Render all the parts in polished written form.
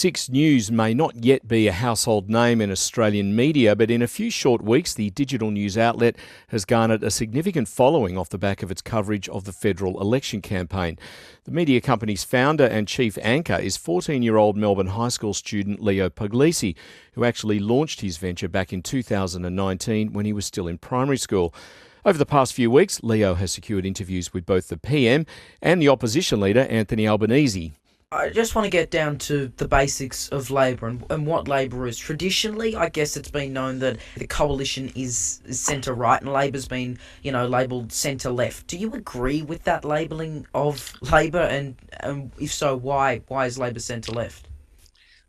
Six News may not yet be a household name in Australian media, but in a few short weeks, the digital news outlet has garnered a significant following off the back of its coverage of the federal election campaign. The media company's founder and chief anchor is 14-year-old Melbourne high school student Leo Puglisi, who actually launched his venture back in 2019 when he was still in primary school. Over the past few weeks, Leo has secured interviews with both the PM and the opposition leader, Anthony Albanese. I just want to get down to the basics of Labor and what Labor is. Traditionally, I guess it's been known that the coalition is centre-right and Labor's been, labelled centre-left. Do you agree with that labelling of Labor? And if so, why? Why is Labor centre-left?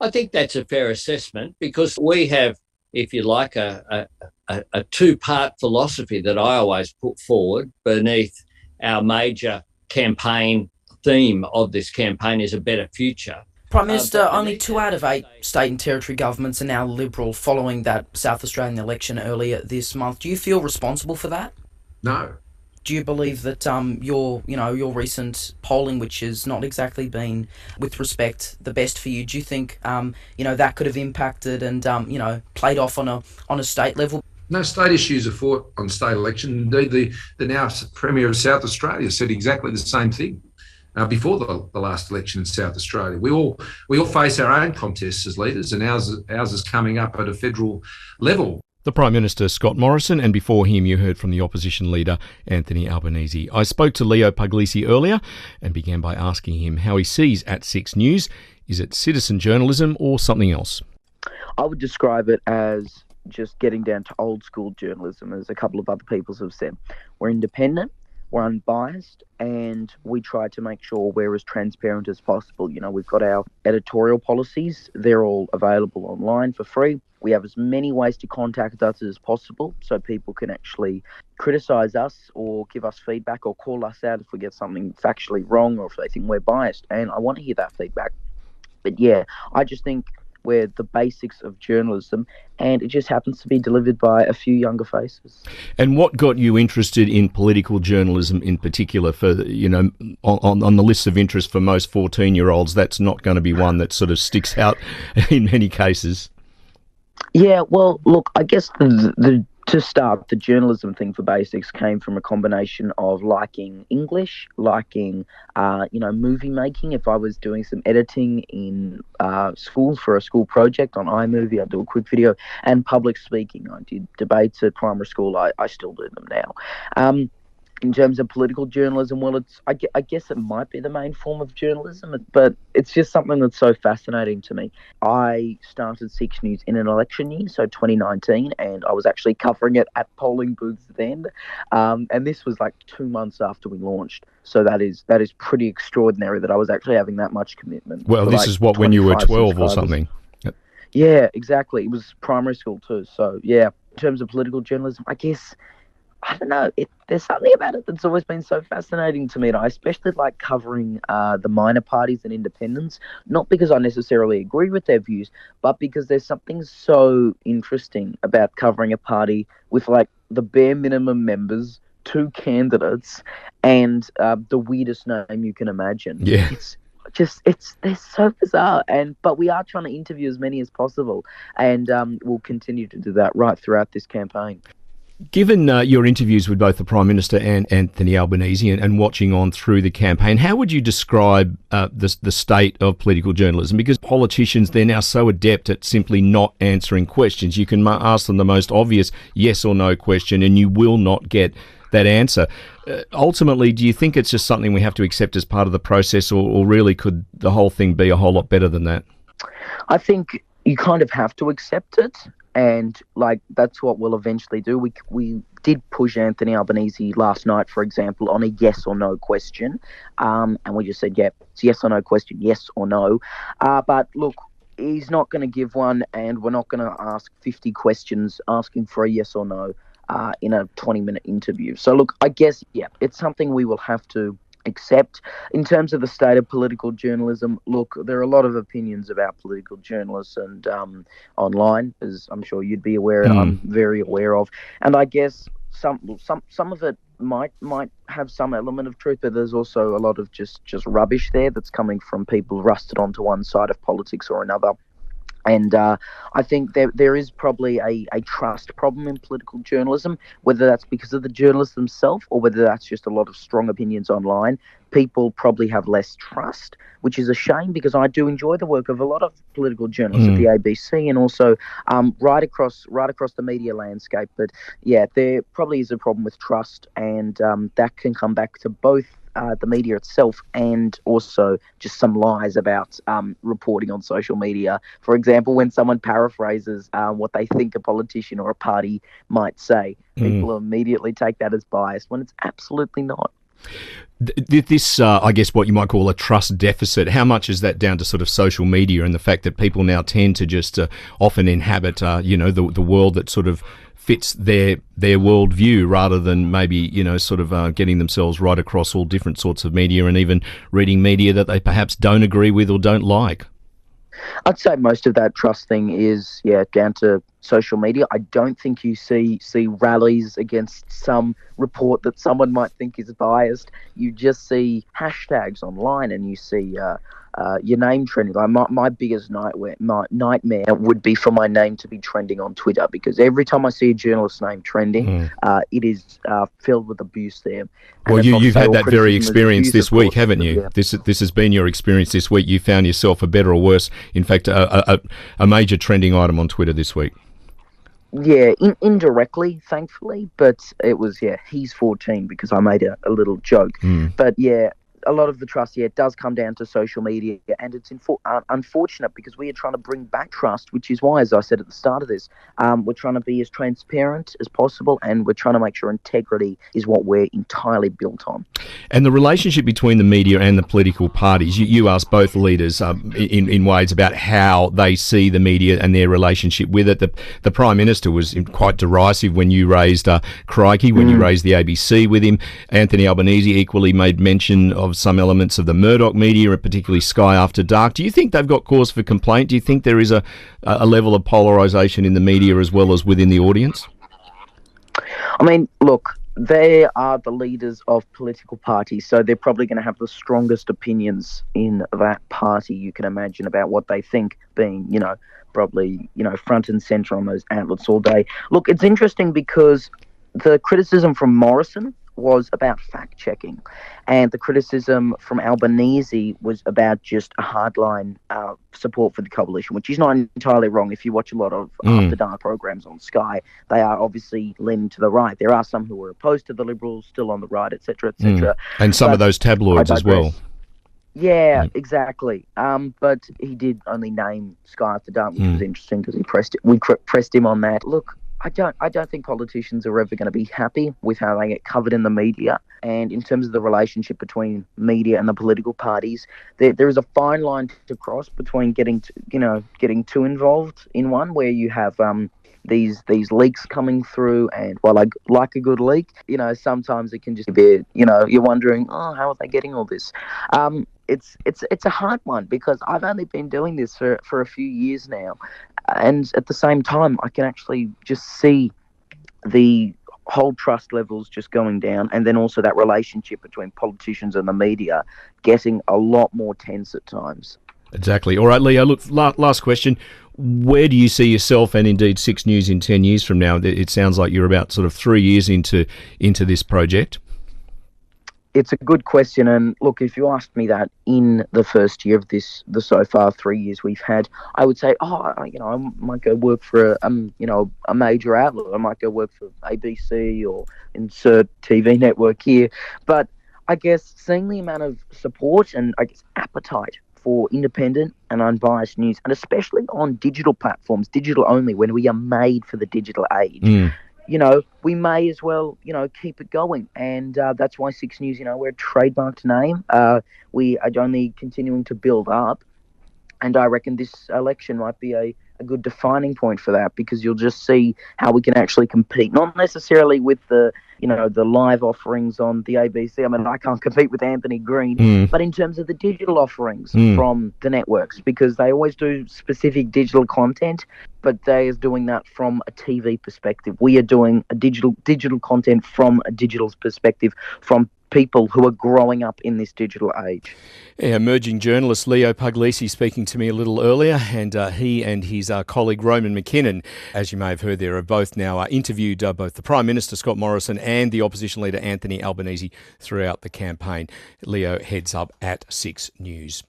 I think that's a fair assessment because we have, if you like, a two-part philosophy that I always put forward beneath our major campaign theme of this campaign is a better future. Prime Minister, only 2 out of 8 state and territory governments are now Liberal following that South Australian election earlier this month. Do you feel responsible for that? No. Do you believe that your recent polling, which has not exactly been, with respect, the best for you, do you think that could have impacted and played off on a state level? No state issues are fought on state election. Indeed, the now Premier of South Australia said exactly the same thing before the last election in South Australia. We all face our own contests as leaders, and ours is coming up at a federal level. The Prime Minister, Scott Morrison, and before him you heard from the opposition leader, Anthony Albanese. I spoke to Leo Puglisi earlier and began by asking him how he sees At Six News. Is it citizen journalism or something else? I would describe it as just getting down to old school journalism, as a couple of other people have said. We're independent, we're unbiased, and we try to make sure we're as transparent as possible. We've got our editorial policies. They're all available online for free. We have as many ways to contact us as possible so people can actually criticise us or give us feedback or call us out if we get something factually wrong or if they think we're biased. And I want to hear that feedback. But yeah, I just think we're the basics of journalism, and it just happens to be delivered by a few younger faces. And what got you interested in political journalism in particular? For on the list of interest for most 14-year-olds, that's not going to be one that sort of sticks out in many cases. Yeah, well, look, I guess to start, the journalism thing for basics came from a combination of liking English, liking, movie making. If I was doing some editing in school for a school project on iMovie, I'd do a quick video, and public speaking. I did debates at primary school. I still do them now. In terms of political journalism, well, I guess it might be the main form of journalism, but it's just something that's so fascinating to me. I started Six News in an election year, so 2019, and I was actually covering it at polling booths then. And this was like 2 months after we launched. So that is pretty extraordinary that I was actually having that much commitment. Well, this is what, when you were 12 or something? Yep. Yeah, exactly. It was primary school too. So yeah, in terms of political journalism, I guess, I don't know, there's something about it that's always been so fascinating to me. And I especially like covering the minor parties and independents, not because I necessarily agree with their views, but because there's something so interesting about covering a party with like the bare minimum members, 2 candidates, and the weirdest name you can imagine. Yeah. They're so bizarre, but we are trying to interview as many as possible, and we'll continue to do that right throughout this campaign. Given your interviews with both the Prime Minister and Anthony Albanese and watching on through the campaign, how would you describe the state of political journalism? Because politicians, they're now so adept at simply not answering questions. You can ask them the most obvious yes or no question and you will not get that answer. Ultimately, do you think it's just something we have to accept as part of the process, or really could the whole thing be a whole lot better than that? I think you kind of have to accept it. And that's what we'll eventually do. We did push Anthony Albanese last night, for example, on a yes or no question. And we just said, yeah, it's yes or no question, yes or no. But look, he's not going to give one, and we're not going to ask 50 questions asking for a yes or no in a 20-minute interview. So look, I guess, yeah, it's something we will have to accept. In terms of the state of political journalism, look, there are a lot of opinions about political journalists and online, as I'm sure you'd be aware and I'm very aware of. And I guess some of it might have some element of truth, but there's also a lot of just rubbish there that's coming from people rusted onto one side of politics or another. And I think there is probably a trust problem in political journalism, whether that's because of the journalists themselves or whether that's just a lot of strong opinions online. People probably have less trust, which is a shame because I do enjoy the work of a lot of political journalists at the ABC and also right across the media landscape. But yeah, there probably is a problem with trust, and that can come back to both the media itself and also just some lies about reporting on social media. For example, when someone paraphrases what they think a politician or a party might say, people immediately take that as biased when it's absolutely not. This, I guess, what you might call a trust deficit, how much is that down to sort of social media and the fact that people now tend to just often inhabit, the world that sort of fits their worldview rather than maybe, sort of getting themselves right across all different sorts of media and even reading media that they perhaps don't agree with or don't like? I'd say most of that trust thing is, down to social media. I don't think you see rallies against some report that someone might think is biased. You just see hashtags online and you see your name trending. Like my biggest nightmare would be for my name to be trending on Twitter, because every time I see a journalist's name trending, it is filled with abuse there. And well, you've had that very criticism experience this week, course, haven't you? Yeah. This has been your experience this week. You found yourself, for better or worse, in fact, a major trending item on Twitter this week. Yeah, indirectly, thankfully, but it was, he's 14 because I made a little joke. But yeah, a lot of the trust, it does come down to social media, and it's unfortunate because we are trying to bring back trust, which is why, as I said at the start of this, we're trying to be as transparent as possible, and we're trying to make sure integrity is what we're entirely built on. And the relationship between the media and the political parties, you asked both leaders in ways about how they see the media and their relationship with it. The Prime Minister was quite derisive when you raised Crikey, when you raised the ABC with him. Anthony Albanese equally made mention of some elements of the Murdoch media, and particularly Sky After Dark. Do you think they've got cause for complaint? Do you think there is a level of polarisation in the media as well as within the audience? I mean, look, they are the leaders of political parties, so they're probably going to have the strongest opinions in that party you can imagine about what they think, being, probably, front and centre on those outlets all day. Look, it's interesting because the criticism from Morrison was about fact-checking, and the criticism from Albanese was about just a hardline support for the coalition, which is not entirely wrong. If you watch a lot of After Dark programs on Sky, they are obviously leaning to the right. There are some who are opposed to the Liberals, still on the right, etc., etc. And some of those tabloids as well. Yeah, exactly. But he did only name Sky After Dark, which was interesting because we pressed him on that. Look, I don't think politicians are ever going to be happy with how they get covered in the media. And in terms of the relationship between media and the political parties, there is a fine line to cross between getting too involved in one, where you have these leaks coming through, and while I like a good leak, sometimes it can just be, you're wondering, how are they getting all this? It's a hard one because I've only been doing this for a few years now, and at the same time I can actually just see the whole trust levels just going down, and then also that relationship between politicians and the media getting a lot more tense at times. Exactly. All right, Leo, look, last question. Where do you see yourself and indeed 6 News in 10 years from now? It sounds like you're about sort of 3 years into this project. It's a good question, and look, if you asked me that in the first year of the so far 3 years we've had, I would say, I might go work for a major outlet. I might go work for ABC or insert TV network here. But I guess seeing the amount of support and I guess appetite for independent and unbiased news, and especially on digital platforms, digital only, when we are made for the digital age. We may as well, keep it going. And that's why 6 News, we're a trademarked name. We are only continuing to build up. And I reckon this election might be a a good defining point for that, because you'll just see how we can actually compete, not necessarily with the live offerings on the ABC. I mean, I can't compete with Anthony Green, but in terms of the digital offerings from the networks, because they always do specific digital content, but they are doing that from a TV perspective. We are doing a digital content from a digital perspective, from people who are growing up in this digital age. Emerging journalist Leo Puglisi speaking to me a little earlier, and he and his colleague Roman McKinnon, as you may have heard there, have both now interviewed both the Prime Minister Scott Morrison and the opposition leader Anthony Albanese throughout the campaign. Leo heads up at 6 News.